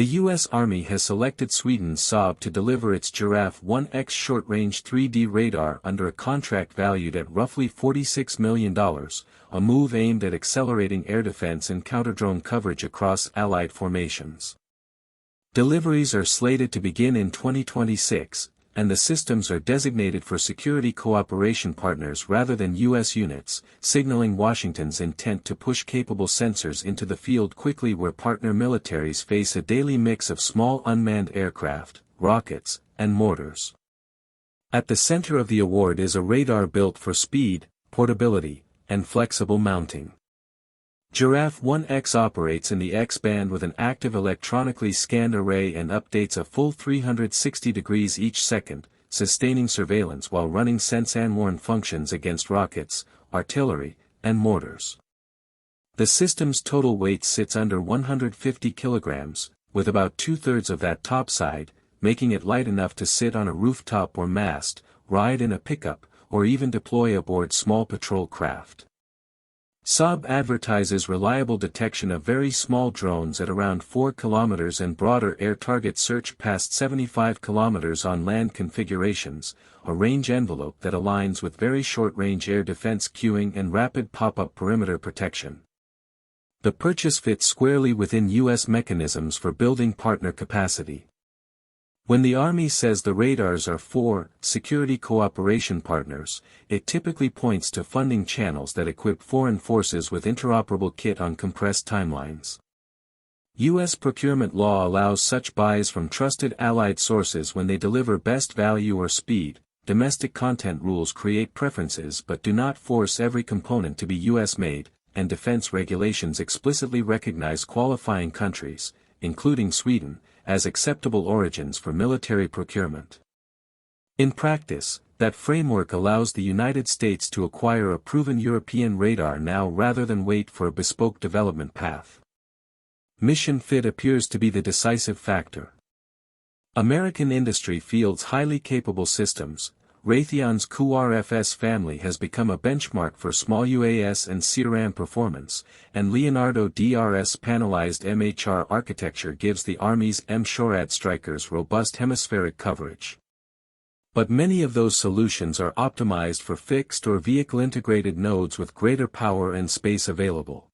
The U.S. Army has selected Sweden's Saab to deliver its Giraffe 1X short-range 3D radar under a contract valued at roughly $46 million, a move aimed at accelerating air defense and counter-drone coverage across Allied formations. Deliveries are slated to begin in 2026, and the systems are designated for security cooperation partners rather than U.S. units, signaling Washington's intent to push capable sensors into the field quickly where partner militaries face a daily mix of small unmanned aircraft, rockets, and mortars. At the center of the award is a radar built for speed, portability, and flexible mounting. Giraffe 1X operates in the X-band with an active electronically scanned array and updates a full 360 degrees each second, sustaining surveillance while running sense-and-warn functions against rockets, artillery, and mortars. The system's total weight sits under 150 kilograms, with about two-thirds of that topside, making it light enough to sit on a rooftop or mast, ride in a pickup, or even deploy aboard small patrol craft. Saab advertises reliable detection of very small drones at around 4 km and broader air target search past 75 km on land configurations, a range envelope that aligns with very short-range air defense queuing and rapid pop-up perimeter protection. The purchase fits squarely within U.S. mechanisms for building partner capacity. When the Army says the radars are for security cooperation partners, it typically points to funding channels that equip foreign forces with interoperable kit on compressed timelines. U.S. procurement law allows such buys from trusted allied sources when they deliver best value or speed. Domestic content rules create preferences but do not force every component to be U.S.-made, and defense regulations explicitly recognize qualifying countries, including Sweden, as acceptable origins for military procurement. In practice, that framework allows the United States to acquire a proven European radar now rather than wait for a bespoke development path. Mission fit appears to be the decisive factor. American industry fields highly capable systems. Raytheon's KuRFS family has become a benchmark for small UAS and SHORAD performance, and Leonardo DRS panelized MHR architecture gives the Army's SHORAD strikers robust hemispheric coverage. But many of those solutions are optimized for fixed or vehicle-integrated nodes with greater power and space available.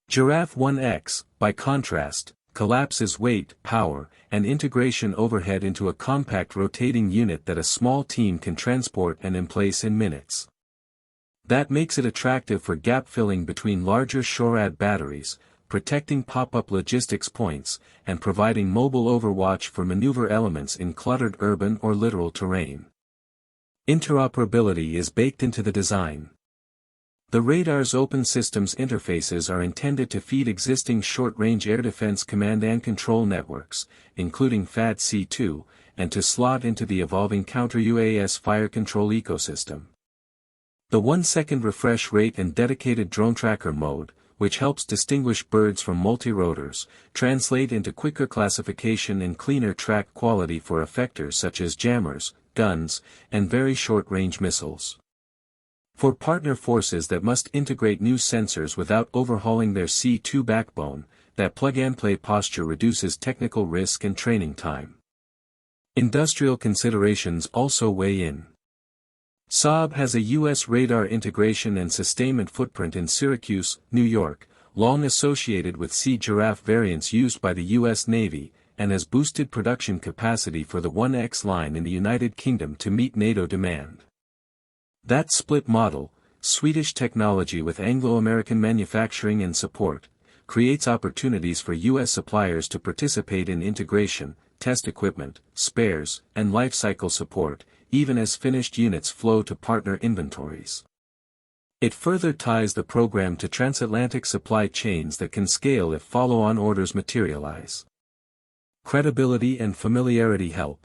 Giraffe 1X, by contrast, collapses weight, power, and integration overhead into a compact rotating unit that a small team can transport and emplace in minutes. That makes it attractive for gap filling between larger SHORAD batteries, protecting pop-up logistics points, and providing mobile overwatch for maneuver elements in cluttered urban or littoral terrain. Interoperability is baked into the design. The radar's open systems interfaces are intended to feed existing short-range air defense command and control networks, including FAAD C2, and to slot into the evolving counter-UAS fire control ecosystem. The 1-second refresh rate and dedicated drone tracker mode, which helps distinguish birds from multi-rotors, translate into quicker classification and cleaner track quality for effectors such as jammers, guns, and very short-range missiles. For partner forces that must integrate new sensors without overhauling their C2 backbone, that plug-and-play posture reduces technical risk and training time. Industrial considerations also weigh in. Saab has a U.S. radar integration and sustainment footprint in Syracuse, New York, long associated with Giraffe variants used by the U.S. Navy, and has boosted production capacity for the 1X line in the United Kingdom to meet NATO demand. That split model, Swedish technology with Anglo-American manufacturing and support, creates opportunities for U.S. suppliers to participate in integration, test equipment, spares, and lifecycle support, even as finished units flow to partner inventories. It further ties the program to transatlantic supply chains that can scale if follow-on orders materialize. Credibility and familiarity help.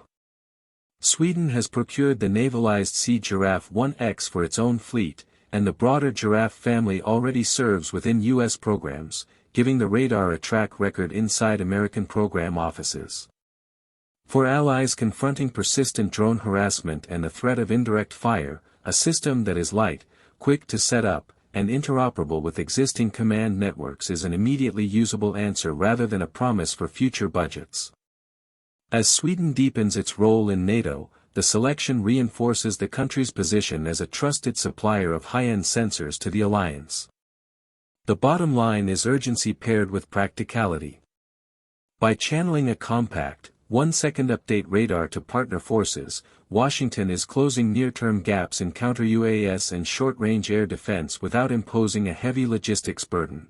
Sweden has procured the navalized Giraffe 1X for its own fleet, and the broader Giraffe family already serves within U.S. programs, giving the radar a track record inside American program offices. For allies confronting persistent drone harassment and the threat of indirect fire, a system that is light, quick to set up, and interoperable with existing command networks is an immediately usable answer rather than a promise for future budgets. As Sweden deepens its role in NATO, the selection reinforces the country's position as a trusted supplier of high-end sensors to the alliance. The bottom line is urgency paired with practicality. By channeling a compact, 1-second update radar to partner forces, Washington is closing near-term gaps in counter-UAS and short-range air defense without imposing a heavy logistics burden.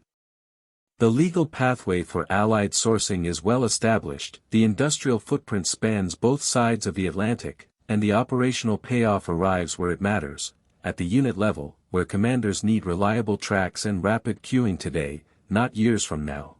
The legal pathway for allied sourcing is well established, the industrial footprint spans both sides of the Atlantic, and the operational payoff arrives where it matters, at the unit level, where commanders need reliable tracks and rapid queuing today, not years from now.